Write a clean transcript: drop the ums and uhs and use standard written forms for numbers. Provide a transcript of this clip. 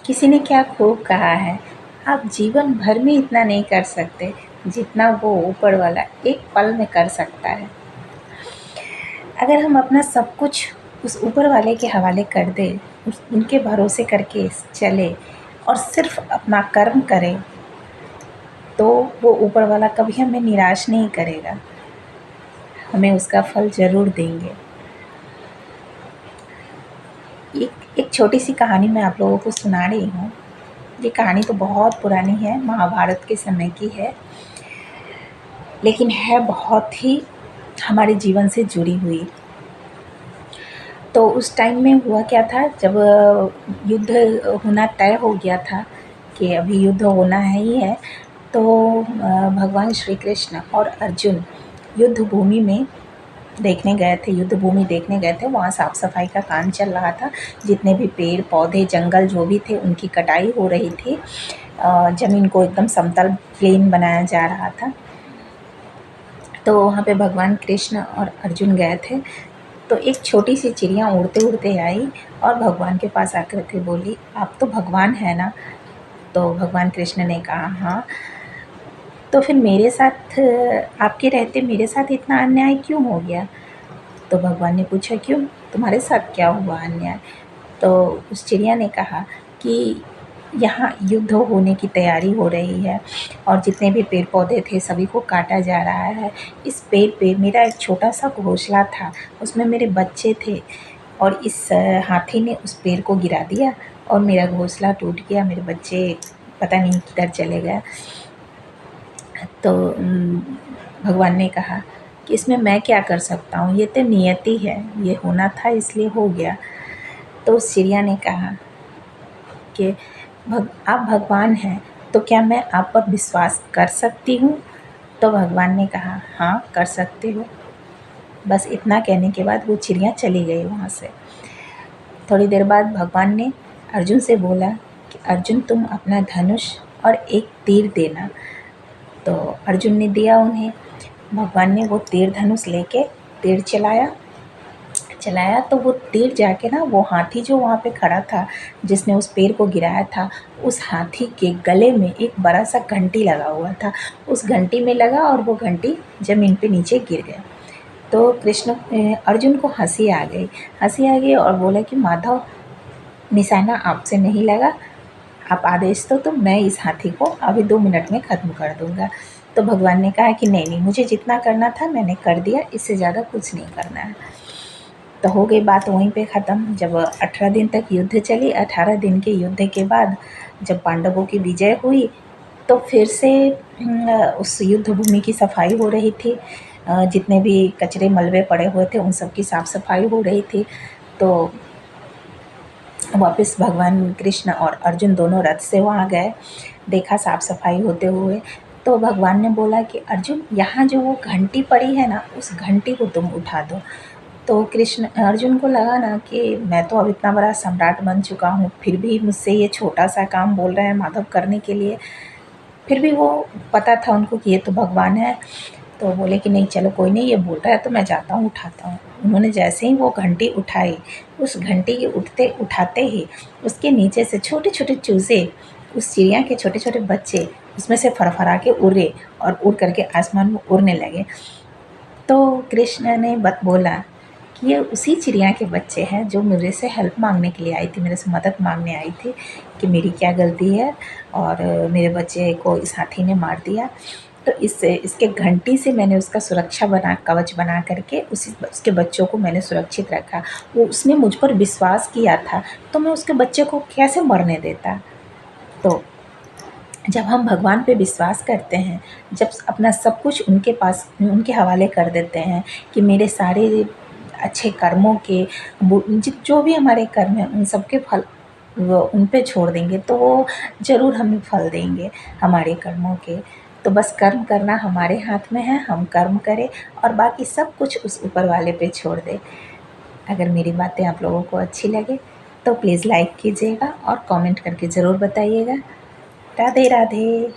किसी ने क्या खूब कहा है, आप जीवन भर में इतना नहीं कर सकते जितना वो ऊपर वाला एक पल में कर सकता है। अगर हम अपना सब कुछ उस ऊपर वाले के हवाले कर दें, उनके भरोसे करके चले और सिर्फ अपना कर्म करें, तो वो ऊपर वाला कभी हमें निराश नहीं करेगा, हमें उसका फल ज़रूर देंगे। एक छोटी सी कहानी मैं आप लोगों को सुना रही हूँ। ये कहानी तो बहुत पुरानी है, महाभारत के समय की है, लेकिन है बहुत ही हमारे जीवन से जुड़ी हुई। तो उस टाइम में हुआ क्या था, जब युद्ध होना तय हो गया था कि अभी युद्ध होना है ही है, तो भगवान श्री कृष्ण और अर्जुन युद्ध भूमि में देखने गए थे, युद्ध भूमि देखने गए थे। वहाँ साफ़ सफाई का काम चल रहा था। जितने भी पेड़ पौधे जंगल जो भी थे उनकी कटाई हो रही थी। ज़मीन को एकदम समतल प्लेन बनाया जा रहा था। तो वहाँ पे भगवान कृष्ण और अर्जुन गए थे। तो एक छोटी सी चिड़िया उड़ते उड़ते आई और भगवान के पास आकर के बोली, आप तो भगवान हैं ना? तो भगवान कृष्ण ने कहा, हाँ। तो फिर मेरे साथ, आपके रहते मेरे साथ इतना अन्याय क्यों हो गया? तो भगवान ने पूछा, क्यों, तुम्हारे साथ क्या हुआ अन्याय? तो उस चिड़िया ने कहा कि यहाँ युद्ध होने की तैयारी हो रही है और जितने भी पेड़ पौधे थे सभी को काटा जा रहा है। इस पेड़ पे मेरा एक छोटा सा घोंसला था, उसमें मेरे बच्चे थे और इस हाथी ने उस पेड़ को गिरा दिया और मेरा घोंसला टूट गया, मेरे बच्चे पता नहीं किधर चले गए। तो भगवान ने कहा कि इसमें मैं क्या कर सकता हूँ, ये तो नियति है, ये होना था इसलिए हो गया। तो उस चिड़िया ने कहा कि आप भगवान हैं, तो क्या मैं आप पर विश्वास कर सकती हूँ? तो भगवान ने कहा, हाँ कर सकते हो। बस इतना कहने के बाद वो चिड़िया चली गई वहाँ से। थोड़ी देर बाद भगवान ने अर्जुन से बोला कि अर्जुन तुम अपना धनुष और एक तीर देना। तो अर्जुन ने दिया उन्हें। भगवान ने वो तीर धनुष लेके तीर चलाया तो वो तीर जाके ना, वो हाथी जो वहाँ पे खड़ा था जिसने उस पेड़ को गिराया था, उस हाथी के गले में एक बड़ा सा घंटी लगा हुआ था, उस घंटी में लगा और वो घंटी ज़मीन पे नीचे गिर गया। तो अर्जुन को हंसी आ गई और बोला कि माधव, निशाना आपसे नहीं लगा, आप आदेश दो तो मैं इस हाथी को अभी 2 मिनट में ख़त्म कर दूँगा। तो भगवान ने कहा कि नहीं, मुझे जितना करना था मैंने कर दिया, इससे ज़्यादा कुछ नहीं करना है। तो हो गई बात वहीं पे ख़त्म। जब 18 दिन तक युद्ध चली, 18 दिन के युद्ध के बाद जब पांडवों की विजय हुई, तो फिर से उस युद्ध भूमि की सफाई हो रही थी। जितने भी कचरे मलबे पड़े हुए थे उन सब की साफ़ सफाई हो रही थी। तो वापस भगवान कृष्ण और अर्जुन दोनों रथ से वहाँ गए, देखा साफ़ सफाई होते हुए। तो भगवान ने बोला कि अर्जुन, यहाँ जो वो घंटी पड़ी है ना, उस घंटी को तुम उठा दो। तो अर्जुन को लगा ना कि मैं तो अब इतना बड़ा सम्राट बन चुका हूँ, फिर भी मुझसे ये छोटा सा काम बोल रहे हैं माधव करने के लिए। फिर भी वो पता था उनको कि ये तो भगवान है। तो बोले कि नहीं चलो कोई नहीं, ये बोल रहा है तो मैं जाता हूँ, उठाता हूँ। उन्होंने जैसे ही वो घंटी उठाई, उस घंटी के उठाते ही उसके नीचे से छोटे छोटे चूज़े, उस चिड़िया के छोटे छोटे बच्चे उसमें से फरफरा के उड़े और उड़ करके आसमान में उड़ने लगे। तो कृष्ण ने बोला कि ये उसी चिड़िया के बच्चे हैं जो मेरे से हेल्प मांगने के लिए आई थी, मेरे से मदद मांगने आई थी कि मेरी क्या गलती है और मेरे बच्चे को इस हाथी ने मार दिया। तो इसके घंटी से मैंने उसका कवच बना करके उसके बच्चों को मैंने सुरक्षित रखा। वो उसने मुझ पर विश्वास किया था, तो मैं उसके बच्चे को कैसे मरने देता। तो जब हम भगवान पे विश्वास करते हैं, जब अपना सब कुछ उनके पास उनके हवाले कर देते हैं कि मेरे सारे अच्छे कर्मों के जो भी हमारे कर्म हैं उन सब के फल वो उन पे छोड़ देंगे, तो वो ज़रूर हमें फल देंगे हमारे कर्मों के। तो बस कर्म करना हमारे हाथ में है, हम कर्म करें और बाकी सब कुछ उस ऊपर वाले पे छोड़ दें। अगर मेरी बातें आप लोगों को अच्छी लगे तो प्लीज़ लाइक कीजिएगा और कमेंट करके ज़रूर बताइएगा। राधे राधे।